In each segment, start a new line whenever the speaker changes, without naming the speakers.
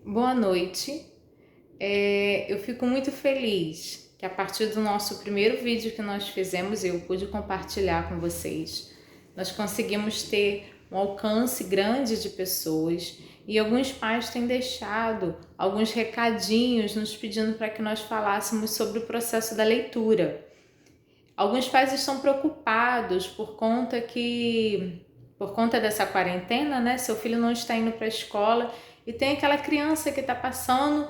Boa noite. Eu fico muito feliz que a partir do nosso primeiro vídeo que nós fizemos, eu pude compartilhar com vocês. Nós conseguimos ter um alcance grande de pessoas e alguns pais têm deixado alguns recadinhos nos pedindo para que nós falássemos sobre o processo da leitura. Alguns pais estão preocupados por conta dessa quarentena, né? Seu filho não está indo para a escola e tem aquela criança que está passando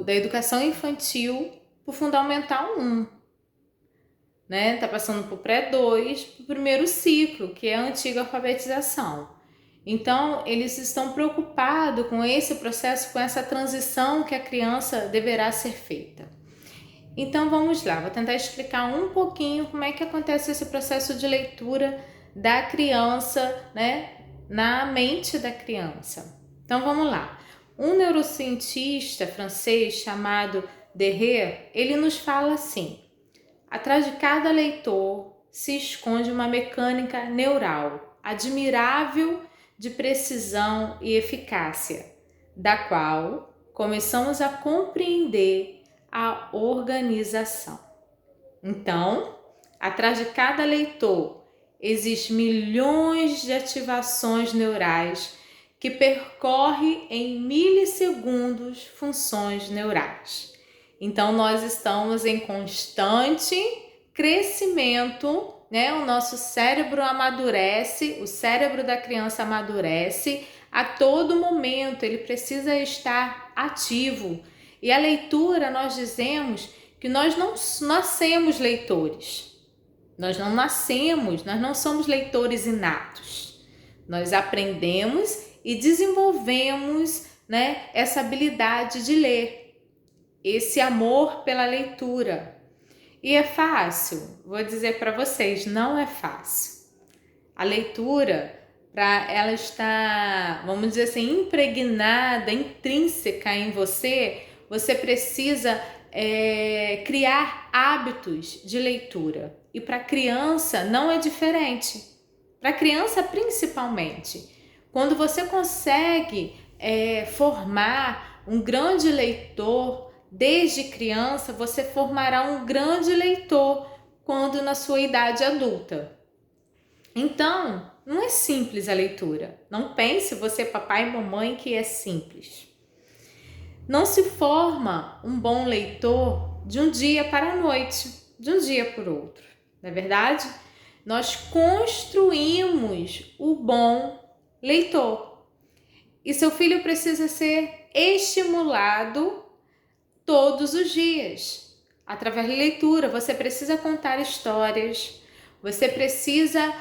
da educação infantil para o Fundamental 1, né? Está passando para o pré-2, para o primeiro ciclo, que é a antiga alfabetização. Então, eles estão preocupados com esse processo, com essa transição que a criança deverá ser feita. Então vamos lá, vou tentar explicar um pouquinho como é que acontece esse processo de leitura da criança, né, na mente da criança. Então vamos lá. Um neurocientista francês chamado Derrida, ele nos fala assim: atrás de cada leitor se esconde uma mecânica neural admirável de precisão e eficácia, da qual começamos a compreender a organização. Então, atrás de cada leitor existem milhões de ativações neurais que percorrem em milissegundos funções neurais. Então, nós estamos em constante crescimento, né? O nosso cérebro amadurece, o cérebro da criança amadurece a todo momento, ele precisa estar ativo. E a leitura, nós dizemos que nós não nascemos leitores. Nós não somos leitores inatos. Nós aprendemos e desenvolvemos, né, essa habilidade de ler, esse amor pela leitura. E é fácil? Vou dizer para vocês, não é fácil. A leitura, para ela estar, vamos dizer assim, impregnada, intrínseca em você, você precisa criar hábitos de leitura. E para a criança não é diferente. Para a criança principalmente. Quando você consegue formar um grande leitor desde criança, você formará um grande leitor quando na sua idade adulta. Então, não é simples a leitura. Não pense você, papai e mamãe, que é simples. Não se forma um bom leitor de um dia para a noite, de um dia para o outro. Não é verdade? Nós construímos o bom leitor. E seu filho precisa ser estimulado todos os dias. Através da leitura, você precisa contar histórias, você precisa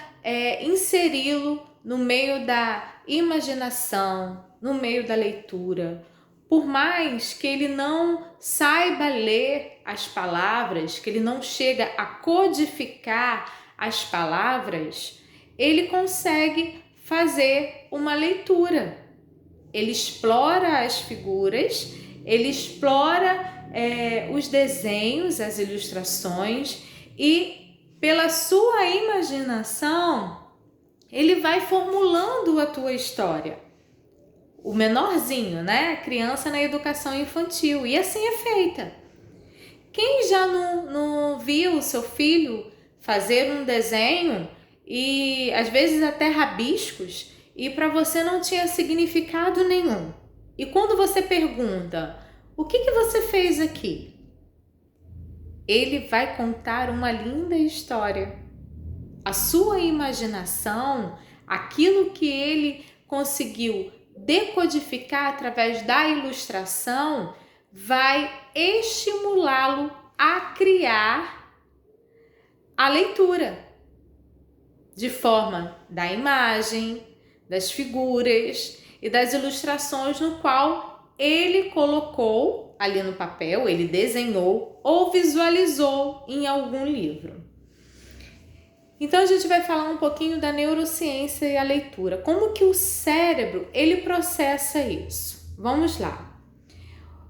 inseri-lo no meio da imaginação, no meio da leitura. Por mais que ele não saiba ler as palavras, que ele não chega a codificar as palavras, ele consegue fazer uma leitura. Ele explora as figuras, ele explora os desenhos, as ilustrações e pela sua imaginação ele vai formulando a tua história. O menorzinho, né? A criança na educação infantil. E assim é feita. Quem já não viu o seu filho fazer um desenho e às vezes até rabiscos e para você não tinha significado nenhum? E quando você pergunta, o que você fez aqui? Ele vai contar uma linda história. A sua imaginação, aquilo que ele conseguiu decodificar através da ilustração, vai estimulá-lo a criar a leitura de forma da imagem, das figuras e das ilustrações no qual ele colocou ali no papel, ele desenhou ou visualizou em algum livro. Então a gente vai falar um pouquinho da neurociência e a leitura. Como que o cérebro, ele processa isso? Vamos lá.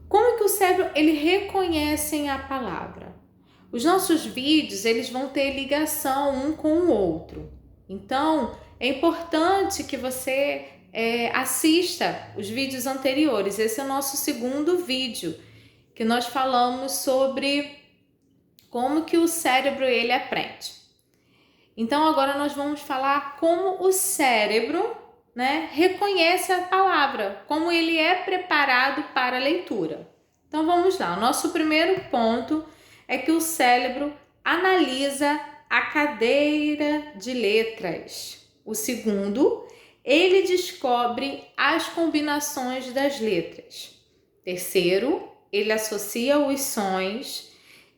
Como que o cérebro, ele reconhece a palavra? Os nossos vídeos, eles vão ter ligação um com o outro. Então, é importante que você assista os vídeos anteriores. Esse é o nosso segundo vídeo, que nós falamos sobre como que o cérebro ele aprende. Então agora nós vamos falar como o cérebro, né, reconhece a palavra, como ele é preparado para a leitura. Então vamos lá, o nosso primeiro ponto é que o cérebro analisa a cadeia de letras. O segundo, ele descobre as combinações das letras. Terceiro, ele associa os sons.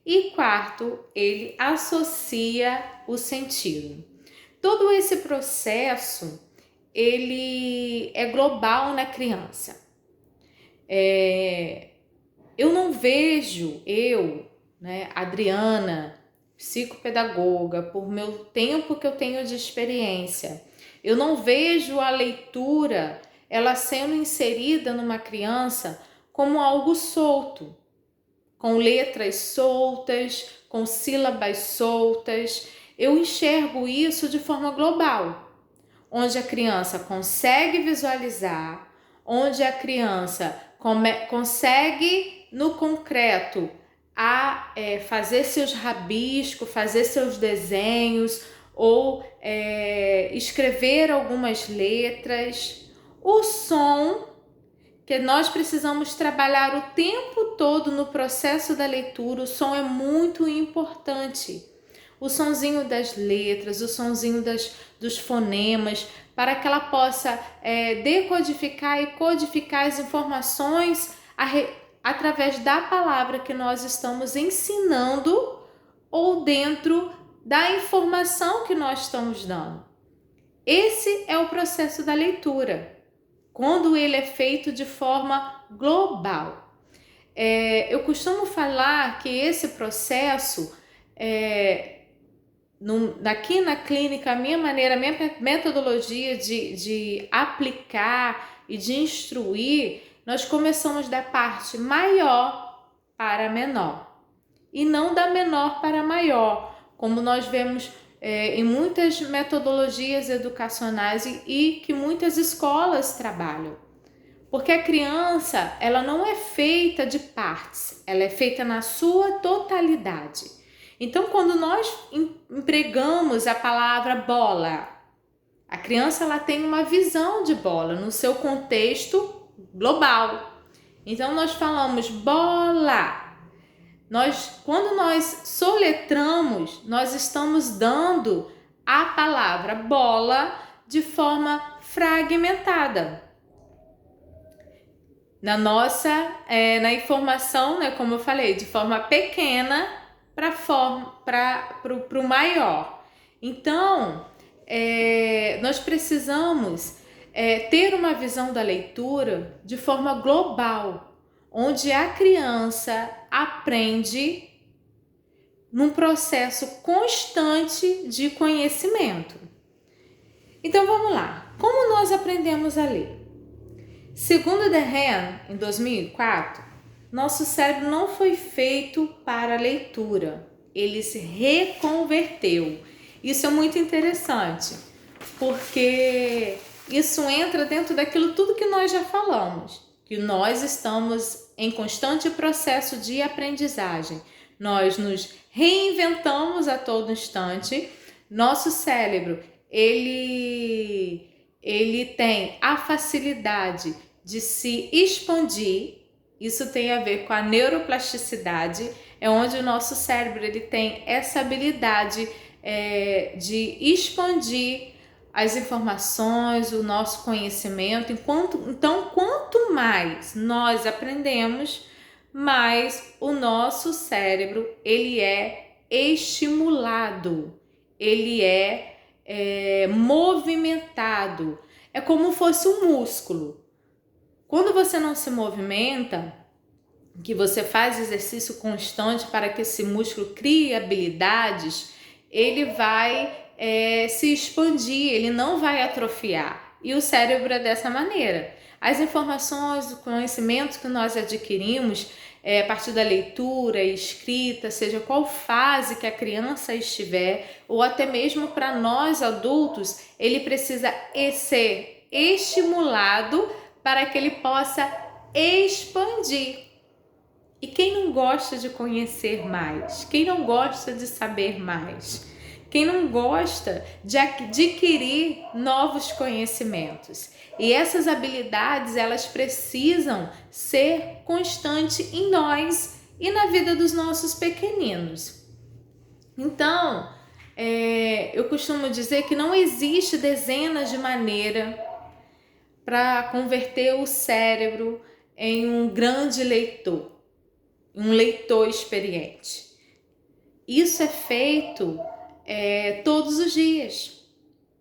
E quarto, ele associa o sentido. Todo esse processo, ele é global na criança. Eu não vejo, Adriana, psicopedagoga, por meu tempo que eu tenho de experiência, eu não vejo a leitura, ela sendo inserida numa criança como algo solto, com letras soltas, com sílabas soltas. Eu enxergo isso de forma global, onde a criança consegue visualizar, onde a criança consegue, no concreto, fazer seus rabiscos, fazer seus desenhos ou escrever algumas letras. O som, que nós precisamos trabalhar o tempo todo no processo da leitura, o som é muito importante. O sonzinho das letras, o sonzinho dos fonemas, para que ela possa decodificar e codificar as informações através da palavra que nós estamos ensinando ou dentro da informação que nós estamos dando. Esse é o processo da leitura, quando ele é feito de forma global. Eu costumo falar que esse processo, aqui na clínica, a minha metodologia de aplicar e de instruir, nós começamos da parte maior para menor, e não da menor para maior, como nós vemos em muitas metodologias educacionais e que muitas escolas trabalham. Porque a criança, ela não é feita de partes, ela é feita na sua totalidade. Então, quando nós empregamos a palavra bola, a criança ela tem uma visão de bola no seu contexto global. Então, nós falamos bola. Quando nós soletramos, nós estamos dando a palavra bola de forma fragmentada. Na informação, né, como eu falei, de forma pequena para o maior. Então, nós precisamos ter uma visão da leitura de forma global, onde a criança aprende num processo constante de conhecimento. Então vamos lá, como nós aprendemos a ler? Segundo Dehaene, em 2004, nosso cérebro não foi feito para a leitura, ele se reconverteu. Isso é muito interessante, porque isso entra dentro daquilo tudo que nós já falamos, que nós estamos em constante processo de aprendizagem. Nós nos reinventamos a todo instante. Nosso cérebro, ele tem a facilidade de se expandir. Isso tem a ver com a neuroplasticidade, é onde o nosso cérebro ele tem essa habilidade de expandir as informações, o nosso conhecimento. Então, quanto mais nós aprendemos, mais o nosso cérebro ele é estimulado, ele é movimentado. É como fosse um músculo. Quando você não se movimenta, que você faz exercício constante para que esse músculo crie habilidades, ele vai se expandir, ele não vai atrofiar. E o cérebro é dessa maneira. As informações, o conhecimento que nós adquirimos a partir da leitura e escrita, seja qual fase que a criança estiver, ou até mesmo para nós adultos, ele precisa ser estimulado para que ele possa expandir. E quem não gosta de conhecer mais? Quem não gosta de saber mais? Quem não gosta de adquirir novos conhecimentos? E essas habilidades, elas precisam ser constantes em nós e na vida dos nossos pequeninos. Então, eu costumo dizer que não existe dezenas de maneiras para converter o cérebro em um grande leitor, um leitor experiente. Isso é feito todos os dias.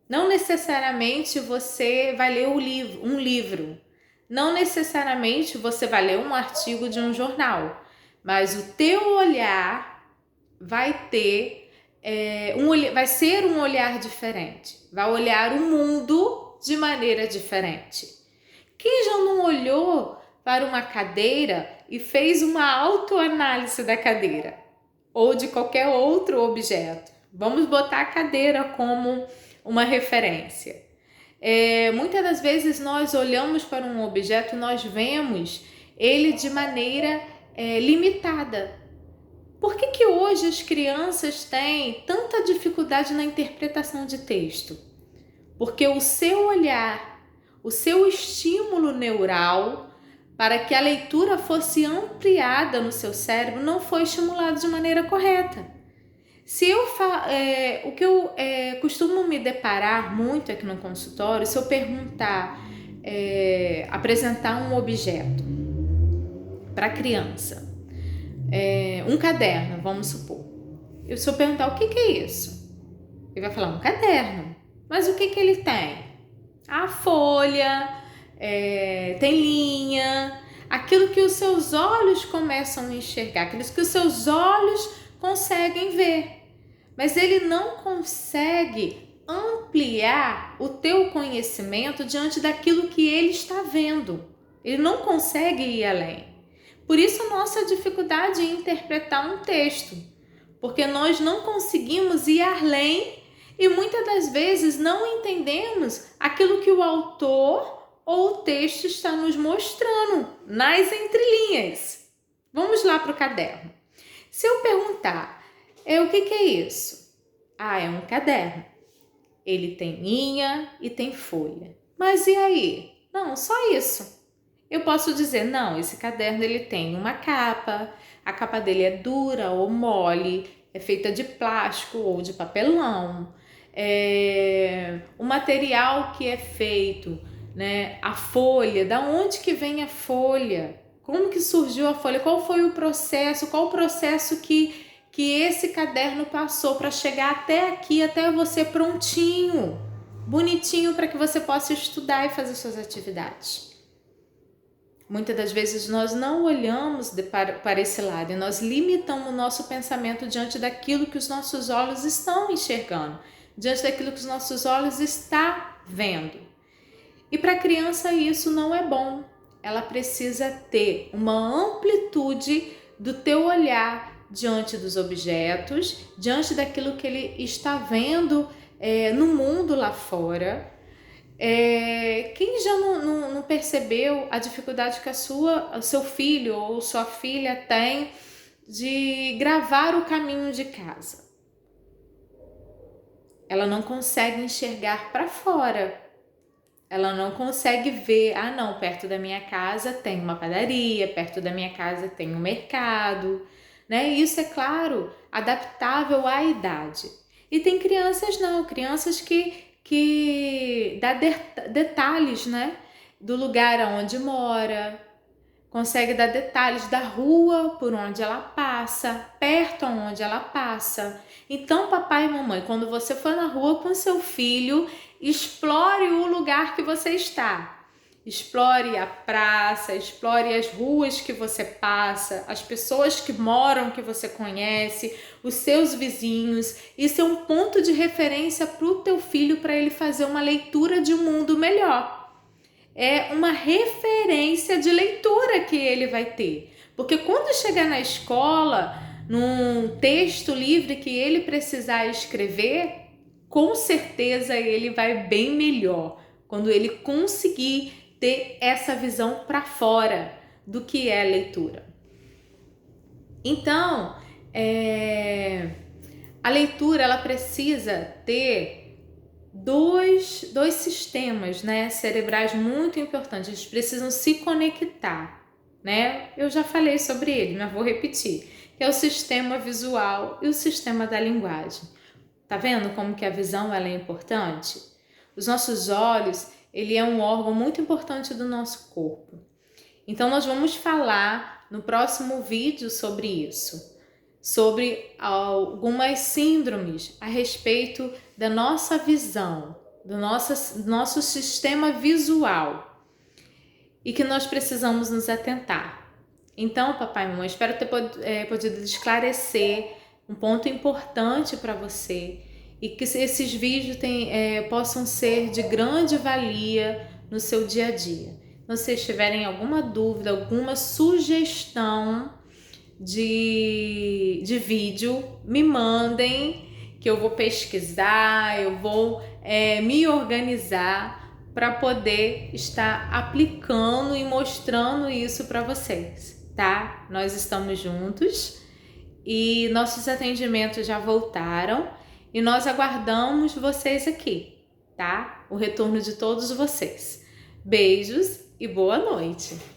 Não necessariamente você vai ler um livro, não necessariamente você vai ler um artigo de um jornal, mas o teu olhar vai ter vai ser um olhar diferente, vai olhar o mundo de maneira diferente. Quem já não olhou para uma cadeira e fez uma autoanálise da cadeira ou de qualquer outro objeto? Vamos botar a cadeira como uma referência. Muitas das vezes nós olhamos para um objeto, nós vemos ele de maneira limitada. Por que hoje as crianças têm tanta dificuldade na interpretação de texto? Porque o seu olhar, o seu estímulo neural para que a leitura fosse ampliada no seu cérebro não foi estimulado de maneira correta. O que eu costumo me deparar muito aqui no consultório, se eu perguntar, apresentar um objeto para a criança, um caderno, vamos supor. Se eu perguntar o que é isso, ele vai falar um caderno. Mas o que ele tem? A folha, tem linha, aquilo que os seus olhos começam a enxergar, aquilo que os seus olhos conseguem ver. Mas ele não consegue ampliar o teu conhecimento diante daquilo que ele está vendo. Ele não consegue ir além. Por isso a nossa dificuldade em interpretar um texto, porque nós não conseguimos ir além e muitas das vezes não entendemos aquilo que o autor ou o texto está nos mostrando nas entrelinhas. Vamos lá para o caderno. Se eu perguntar, o que é isso? É um caderno. Ele tem linha e tem folha. Mas e aí? Não, só isso. Eu posso dizer, não, esse caderno ele tem uma capa, a capa dele é dura ou mole, é feita de plástico ou de papelão. O material que é feito, né? A folha, da onde que vem a folha? Como que surgiu a folha? Qual foi o processo? Qual o processo que esse caderno passou para chegar até aqui, até você prontinho, bonitinho, para que você possa estudar e fazer suas atividades? Muitas das vezes nós não olhamos para esse lado e nós limitamos o nosso pensamento diante daquilo que os nossos olhos estão enxergando, diante daquilo que os nossos olhos estão vendo. E para a criança isso não é bom. Ela precisa ter uma amplitude do teu olhar diante dos objetos, diante daquilo que ele está vendo no mundo lá fora. Quem já não percebeu a dificuldade que o seu filho ou sua filha tem de gravar o caminho de casa? Ela não consegue enxergar para fora. Ela não consegue ver, não, perto da minha casa tem uma padaria, perto da minha casa tem um mercado, né? Isso é claro, adaptável à idade. E tem crianças não, crianças que dá detalhes, né? Do lugar onde mora, consegue dar detalhes da rua por onde ela passa, perto onde ela passa. Então, papai e mamãe, quando você for na rua com seu filho, explore o lugar que você está. Explore a praça, explore as ruas que você passa, as pessoas que moram, que você conhece, os seus vizinhos. Isso é um ponto de referência para o teu filho, para ele fazer uma leitura de um mundo melhor. É uma referência de leitura que ele vai ter. Porque quando chegar na escola, num texto livre que ele precisar escrever, com certeza ele vai bem melhor. quando ele conseguir ter essa visão para fora do que é a leitura. Então, a leitura ela precisa ter dois sistemas, né, cerebrais muito importantes. Eles precisam se conectar, né? Eu já falei sobre ele, mas vou repetir, que é o sistema visual e o sistema da linguagem. Tá vendo como que a visão ela é importante? Os nossos olhos, ele é um órgão muito importante do nosso corpo. Então nós vamos falar no próximo vídeo sobre isso, sobre algumas síndromes a respeito da nossa visão, do nosso sistema visual e que nós precisamos nos atentar. Então, papai e mamãe, espero ter podido esclarecer um ponto importante para você e que esses vídeos possam ser de grande valia no seu dia a dia. Se vocês tiverem alguma dúvida, alguma sugestão de vídeo, me mandem que eu vou pesquisar, eu vou me organizar para poder estar aplicando e mostrando isso para vocês, tá? Nós estamos juntos e nossos atendimentos já voltaram e nós aguardamos vocês aqui, tá? O retorno de todos vocês. Beijos e boa noite!